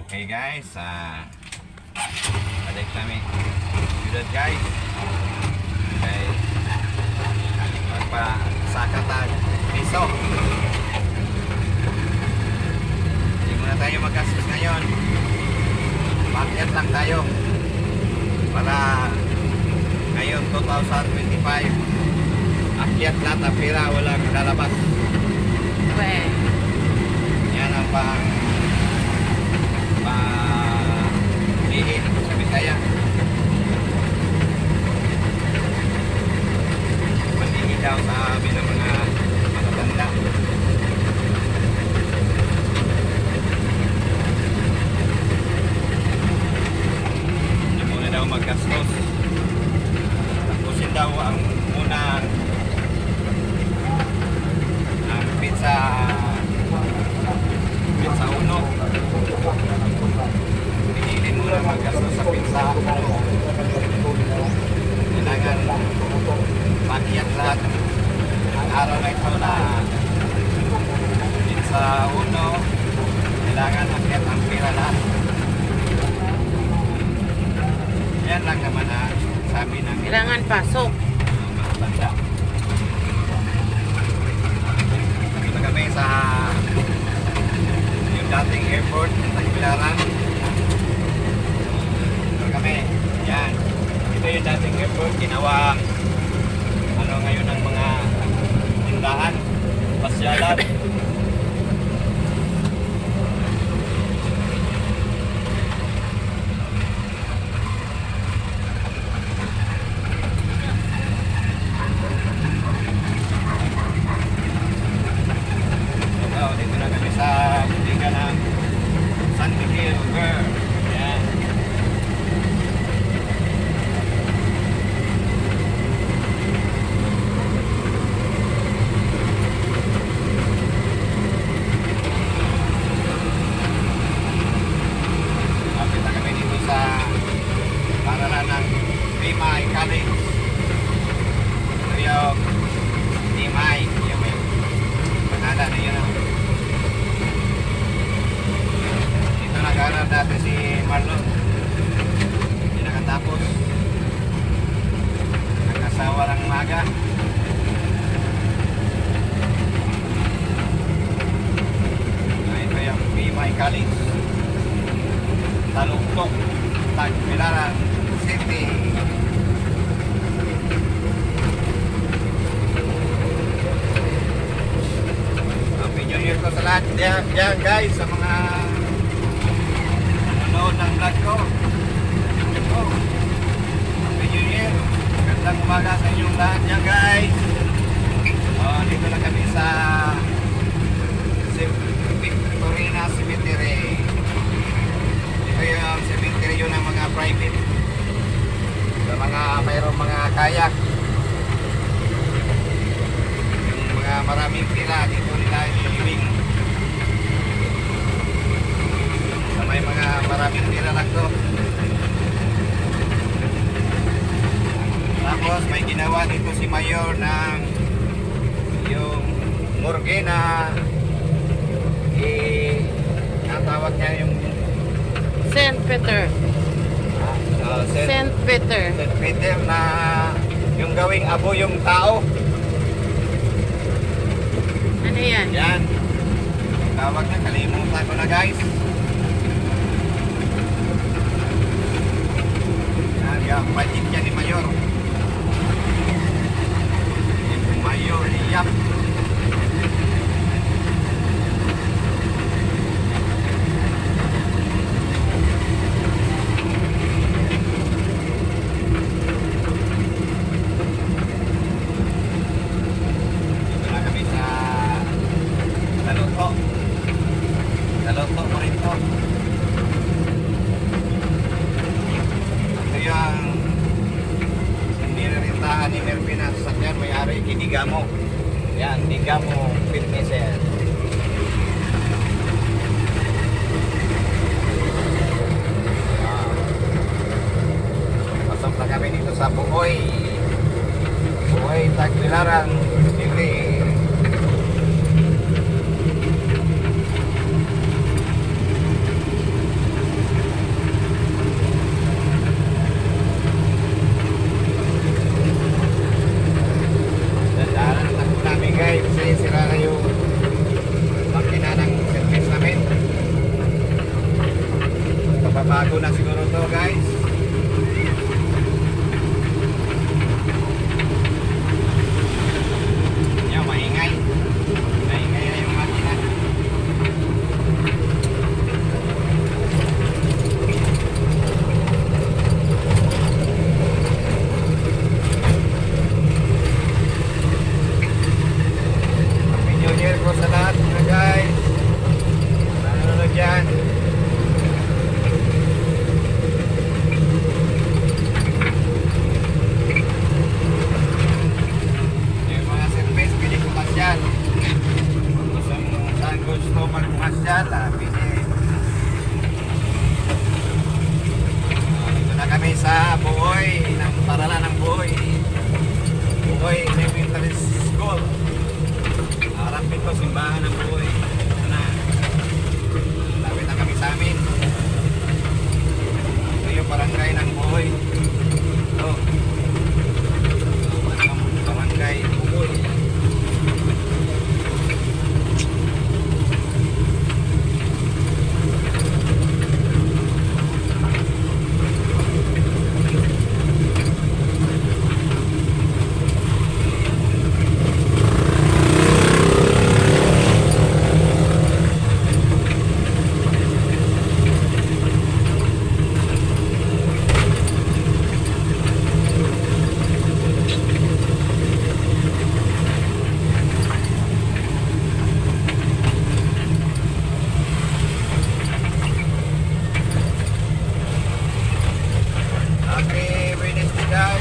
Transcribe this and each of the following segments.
Okay guys, balik kami siyudad guys. Okay, magpasakatan piso. Hindi muna tayo maggastos ngayon. Market lang tayo para ngayon 2025 akyat lahat ang pera, walang lalabas. Yan ang lihin sa Bisaya. Mandihin daw sa amin ng mga matatanda. Hindi muna daw maggastos. Tapusin daw ang muna ang pizza uno. Pinili muna maggastos sa pizza uno. Kailangan makiyak lahat ang araw na ito na pizza uno. Kailangan akyat ang pira lahat. Yan lang naman sabi ng kailangan pasok. mga banda. Dito kami sa yung dating airport ng Tagbilaran. Dito kami. Yan. Ito yung dating airport. Ginawa ngayon ng mga tindahan, pasyalan. Dito na kami sa butika ng San Miguel River. Yan. Lapit na kami dito sa paralan ng Rimay College. Ito yung Rimay. Yung may pangalan na yun. Dito nag-aaral dati si Marlon. Hindi nakatapos. Nag-asawa ng maga. Ito yung Rimay College. Taluktok, Tagbilaran City. Happy New Year ko sa lahat. Yan guys, sa mga nanonood ng vlog ko. Happy New Year. Magandang umaga sa inyong lahat yan guys. Dito na kami sa Victorina Cemetery. Ito yung cemetery yun ng mga private. Sa mga mayroong mga kayak. Yung mga maraming pila dito nila ilibing. Sa may mga maraming pila lang to. Tapos may ginawa dito si Mayor ng yung morgue na natawag niya yung St. Peter. St. Peter. St. Peter na yung gawing abo yung tao. Ano yan? Yan. Tawag na, kalimutan ko na guys. Yan, yung pajik niya ni Mayor. Mayor Yap. Dito na kami sa Taluktok. Taluktok mo rin to. Ito yung nirerintahan ni Mervin na sasakyan, may-ari Digamo. Yan, Digamo Fitnesser. Pasok na kami dito sa Buoy Tagbilaran City. Nagbabago na siguro to guys. Yan, maingay. Maingay na yung makina. Happy New Year po sa lahat mga guys. Nanonood dyan. Yung mga service, pili ko masyal. Kung saan gusto magmasyal, pili. Dito na kami sa Buoy, ng paralan ng Buoy. Buoy Elementary School. Harap ito, simbahan ng Buoy. Ito na. Lapit na kami sa amin. Ito yung barangay ng Buoy. Ito. Barangay Buoy. Happy Wednesday guys.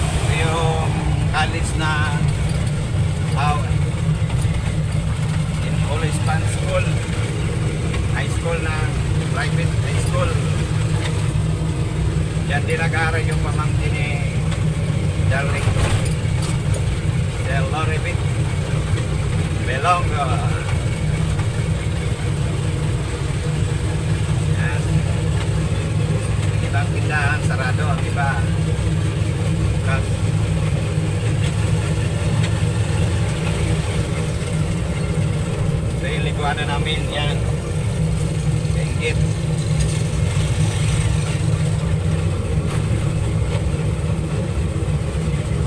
Ito yung college na in Holy Span School, high school na private high school. Yan din nag-aaral yung pamangkin ni Delric Del Lorevit Belongo. Yan. Ibang tindahan, sarado ang iba. Bukas. Ito yung liguanan namin. Yan. Benggit.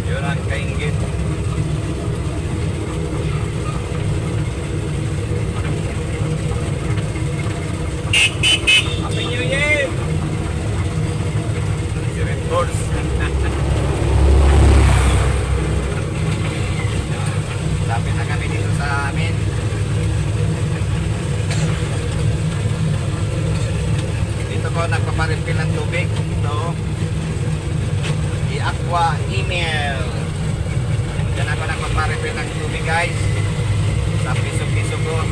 Yun ang kainggit. Happy New Year! Si Red Bulls. Lapit na kami dito sa amin. Dito ko nagpaparipil ng tubig. Ito. Aqua email. Diyan ako nagpaparepil ng tubig guys. Sa piso-piso ko.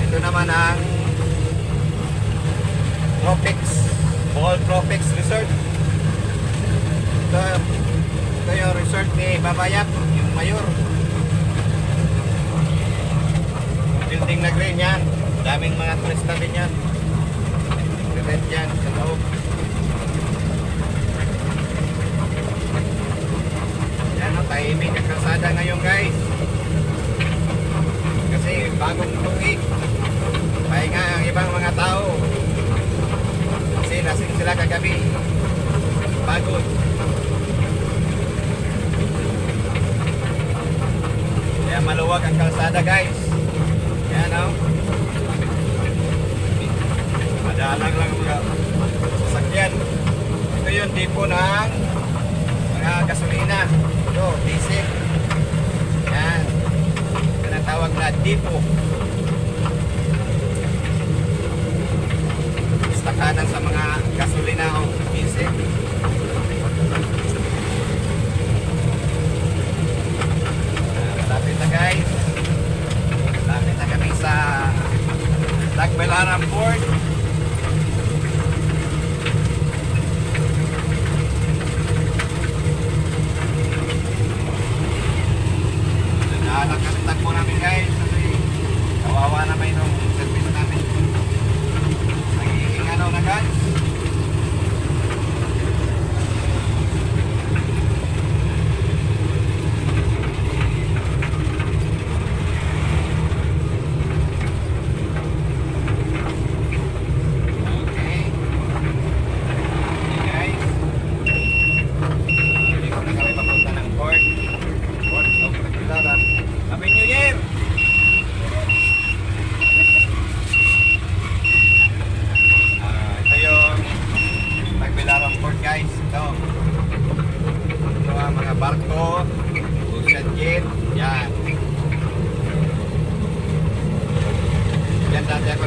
Ito naman ang Tropics Ball Tropics Resort. Ito yung resort ni Babayap, yung mayor. Building na green yan. Daming mga turista din yan. Red yan sa loob. Tahimik ang kalsada ngayon guys kasi bagong tugig. Pahinga ang ibang mga tao kasi lasing sila kagabi, pagod. Kaya maluwag ang kalsada guys. Yan o, madalang lang ang mga sasakyan. Ito yung tipo ng mga gasolina. Ito, diesel. Yan. Tinatawag na depo. Stakanan sa mga gasolina o diesel. Malapit na guys. Malapit na kami sa Tagbilaran Port. Nagkakatag po namin guys kasi kawawa naman yung service namin.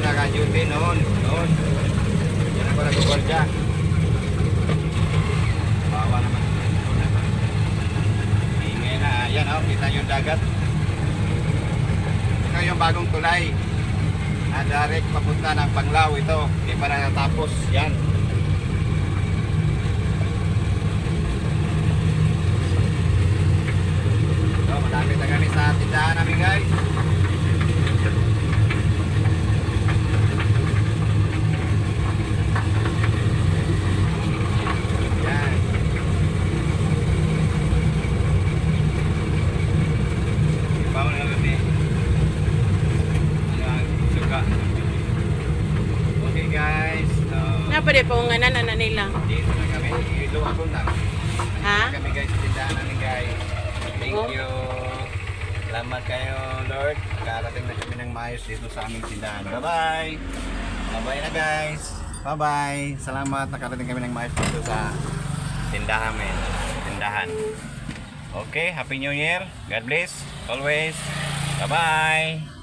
naka-duty noon. Yan ako nag-gwardiya. Bawa naman. Ingay na. Yan oh, kita yung dagat. Ito yung bagong tulay. Na direct papunta ng Panglao ito. Hindi pa natapos. Yan. So, malapit na kami sa tindahan namin guys. Yan. Bawa na kami. Yan, suka. Okay guys. Napade pa nga na nila. Dito na kami. Iluwag na. Ha? Kami guys, tindahan namin guys. Thank Oh. you. Salamat kayo Lord. Karating na kami ng maayos dito sa aming tindahan. Bye-bye. Bye-bye na guys. Bye-bye. Salamat. Nakarating kami ng maayos dito sa tindahan namin. Tindahan. Okay. Happy New Year. God bless. Always. Bye-bye.